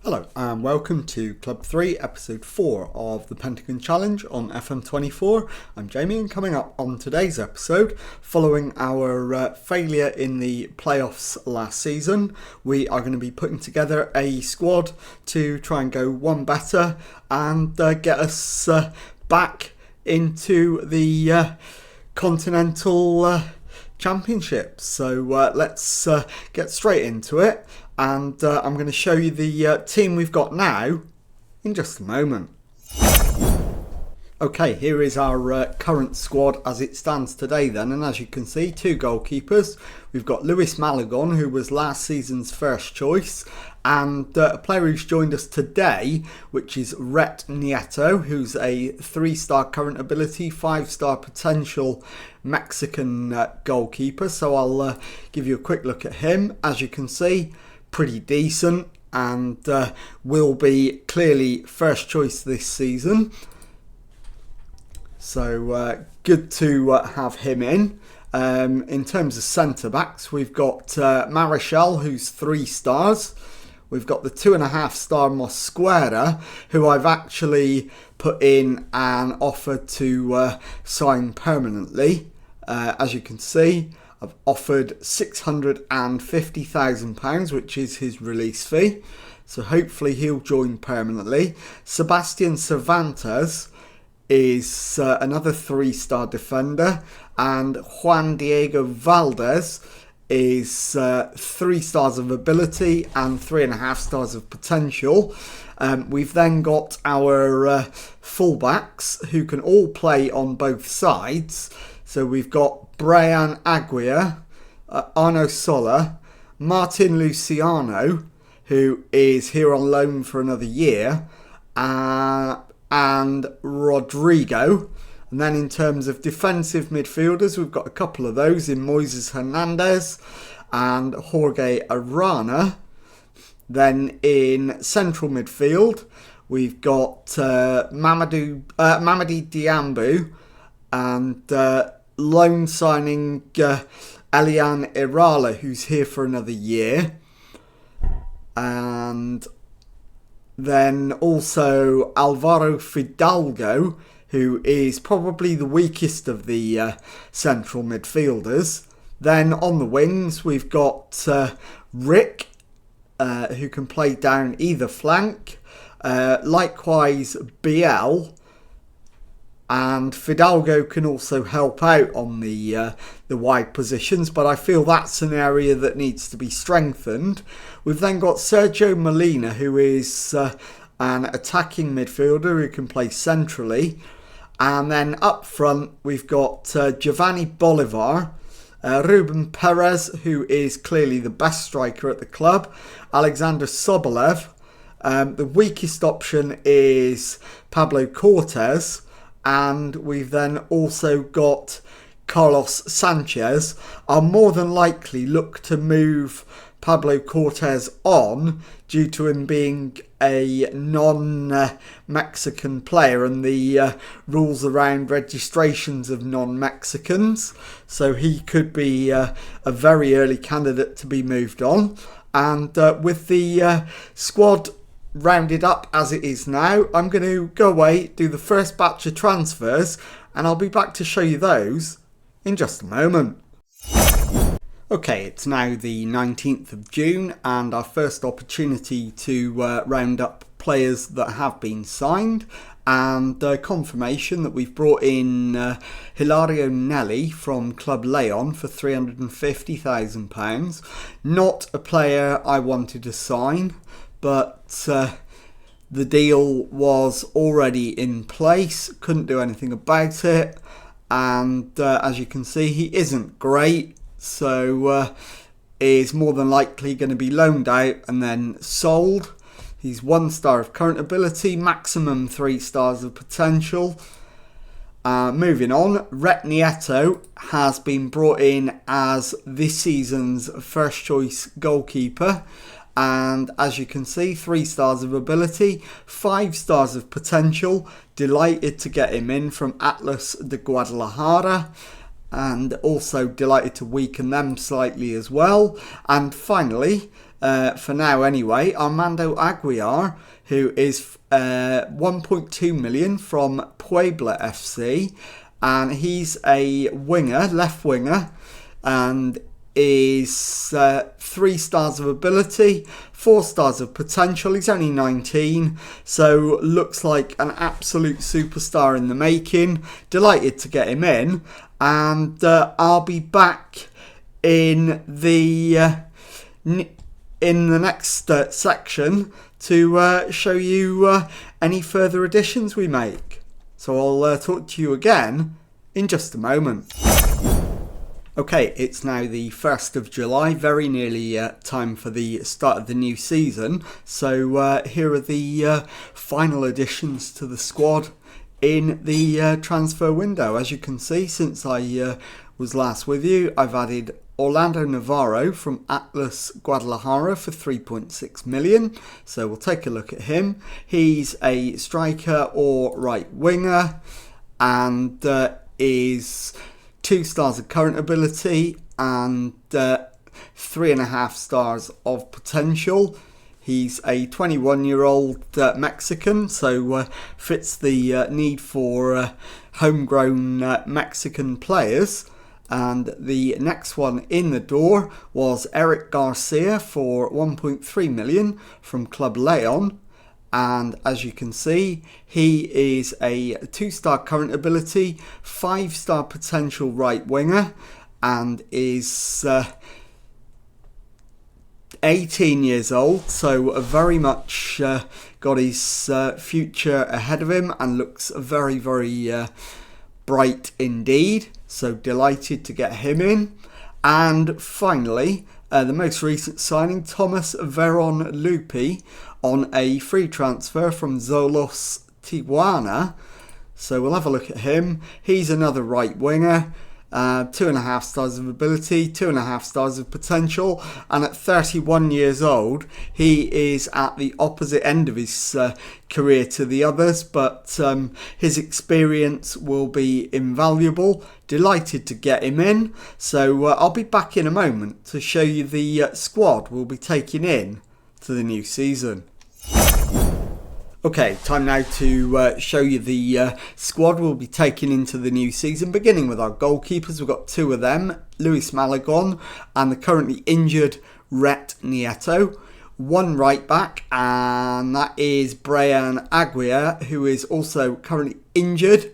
Hello and welcome to Club 3, Episode 4 of the Pentagon Challenge on FM24. I'm Jamie, and coming up on today's episode, following our failure in the playoffs last season, we are going to be putting together a squad to try and go one better and get us back into the Continental Championship. So let's get straight into it. And I'm going to show you the team we've got now in just a moment. Okay, here is our current squad as it stands today then. And as you can see, two goalkeepers. We've got Luis Malagon, who was last season's first choice. And a player who's joined us today, which is Ret Nieto, who's a 3-star current ability, 5-star potential Mexican goalkeeper. So I'll give you a quick look at him. As you can see, pretty decent and will be clearly first choice this season. So good to have him in. In terms of centre-backs, we've got Marichal, who's 3 stars. We've got the 2.5-star Mosquera, who I've actually put in an offer to sign permanently. As you can see, I've offered £650,000, which is his release fee. So hopefully he'll join permanently. Sebastian Cervantes is another 3-star defender. And Juan Diego Valdez is 3 stars of ability and 3.5 stars of potential. We've then got our fullbacks who can all play on both sides. So we've got Brian Aguirre, Arno Sola, Martin Luciano, who is here on loan for another year, and Rodrigo. And then in terms of defensive midfielders, we've got a couple of those in Moises Hernandez and Jorge Arana. Then in central midfield, we've got Mamadi Diambu and loan signing Elian Irala, who's here for another year. And then also Alvaro Fidalgo, who is probably the weakest of the central midfielders. Then on the wings, we've got Rick, who can play down either flank. Likewise, Biel. And Fidalgo can also help out on the wide positions, but I feel that's an area that needs to be strengthened. We've then got Sergio Molina, who is an attacking midfielder who can play centrally. And then up front, we've got Giovanni Bolivar, Ruben Perez, who is clearly the best striker at the club, Alexander Sobolev. The weakest option is Pablo Cortez. And we've then also got Carlos Sanchez. I'll more than likely look to move Pablo Cortez on due to him being a non-Mexican player and the rules around registrations of non-Mexicans. So he could be a very early candidate to be moved on. And with the squad rounded up as it is now, I'm going to go away, do the first batch of transfers, and I'll be back to show you those in just a moment. Okay, it's now the 19th of June and our first opportunity to round up players that have been signed, and confirmation that we've brought in Hilario Nelly from Club Leon for £350,000. Not a player I wanted to sign, but the deal was already in place, couldn't do anything about it, and as you can see, he isn't great, so is more than likely going to be loaned out and then sold. He's 1 star of current ability, maximum 3 stars of potential. Moving on, Ret Nieto has been brought in as this season's first choice goalkeeper. And as you can see, 3 stars of ability, 5 stars of potential. Delighted to get him in from Atlas de Guadalajara. and also delighted to weaken them slightly as well. And finally, for now anyway, Armando Aguiar, who is 1.2 million from Puebla FC, and he's a winger, left winger, and is 3 stars of ability, 4 stars of potential. He's only 19, so looks like an absolute superstar in the making. Delighted to get him in, and I'll be back in the next section to show you any further additions we make. So I'll talk to you again in just a moment. Okay, it's now the 1st of July, very nearly time for the start of the new season. So here are the final additions to the squad in the transfer window. As you can see, since I was last with you, I've added Orlando Navarro from Atlas Guadalajara for 3.6 million. So we'll take a look at him. He's a striker or right winger and is 2 stars of current ability and 3.5 stars of potential. He's a 21-year-old Mexican, so fits the need for homegrown Mexican players. And the next one in the door was Eric Garcia for 1.3 million from Club Leon. And as you can see, he is a 2-star current ability, 5-star potential right winger, and is 18 years old, so very much got his future ahead of him and looks very, very bright indeed. So delighted to get him in. And finally, the most recent signing, Thomas Veron Lupi, on a free transfer from Xolos Tijuana. So we'll have a look at him. He's another right winger, 2.5 stars of ability, 2.5 stars of potential, and at 31 years old, he is at the opposite end of his career to the others, but his experience will be invaluable. Delighted to get him in. So I'll be back in a moment to show you the squad we'll be taking in to the new season. Okay, time now to show you the squad we'll be taking into the new season, beginning with our goalkeepers. We've got 2 of them, Luis Malagon and the currently injured Rhett Nieto. 1 right back, and that is Brian Aguiar, who is also currently injured.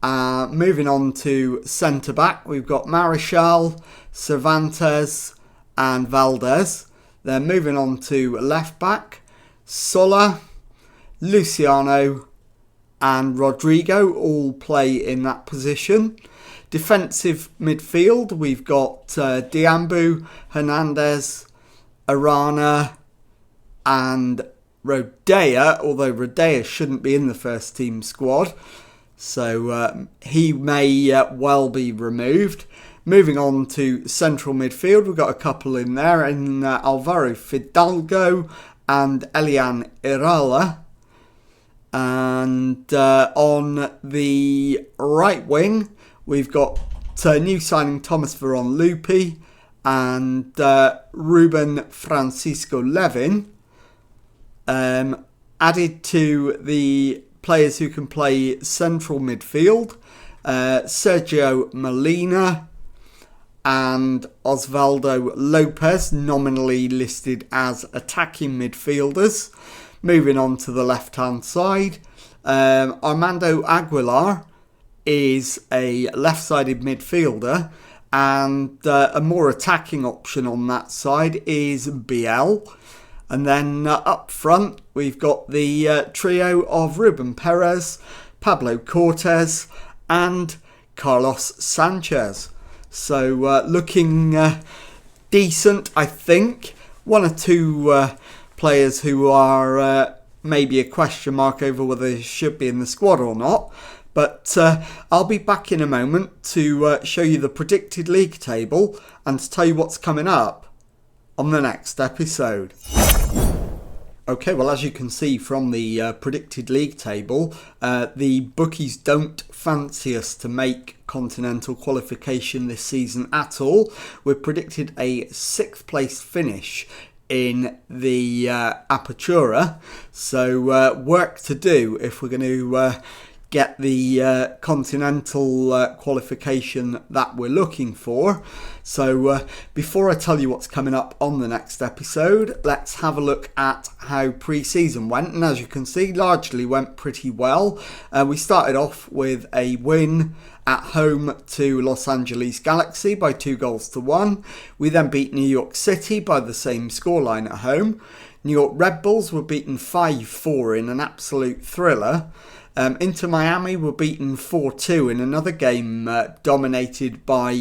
Moving on to centre back, we've got Marichal, Cervantes and Valdez. Then moving on to left back, Sola, Luciano and Rodrigo all play in that position. Defensive midfield, we've got Diambu, Hernandez, Arana and Rodea, although Rodea shouldn't be in the first team squad, so he may well be removed. Moving on to central midfield, we've got a couple in there, in Alvaro Fidalgo and Elian Irala. And on the right wing, we've got new signing Thomas Veron Lupi and Ruben Francisco Levin. Added to the players who can play central midfield, Sergio Molina and Osvaldo Lopez, nominally listed as attacking midfielders. Moving on to the left-hand side, Armando Aguilar is a left-sided midfielder, and a more attacking option on that side is Biel. And then up front, we've got the trio of Ruben Perez, Pablo Cortez and Carlos Sanchez. So looking decent, I think. 1 or 2 players who are maybe a question mark over whether they should be in the squad or not. But I'll be back in a moment to show you the predicted league table and to tell you what's coming up on the next episode. Okay, well, as you can see from the predicted league table, the bookies don't fancy us to make continental qualification this season at all. We've predicted a 6th place finish in the Apertura, so work to do if we're going to get the continental qualification that we're looking for. So before I tell you what's coming up on the next episode, let's have a look at how pre-season went. And as you can see, largely went pretty well. We started off with a win at home to Los Angeles Galaxy by 2-1. We then beat New York City by the same scoreline at home. New York Red Bulls were beaten 5-4 in an absolute thriller. Inter Miami were beaten 4-2 in another game dominated by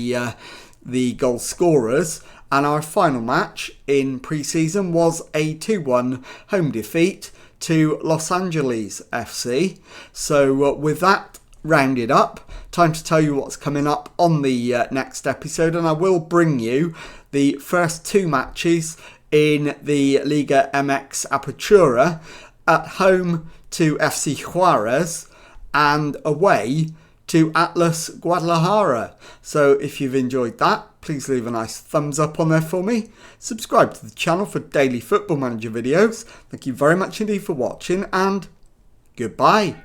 the goal scorers. And our final match in pre-season was a 2-1 home defeat to Los Angeles FC. So with that rounded up, time to tell you what's coming up on the next episode. And I will bring you the first 2 matches in the Liga MX Apertura, at home to FC Juarez and away to Atlas Guadalajara. So if you've enjoyed that, please leave a nice thumbs up on there for me. Subscribe to the channel for daily Football Manager videos. Thank you very much indeed for watching, and goodbye.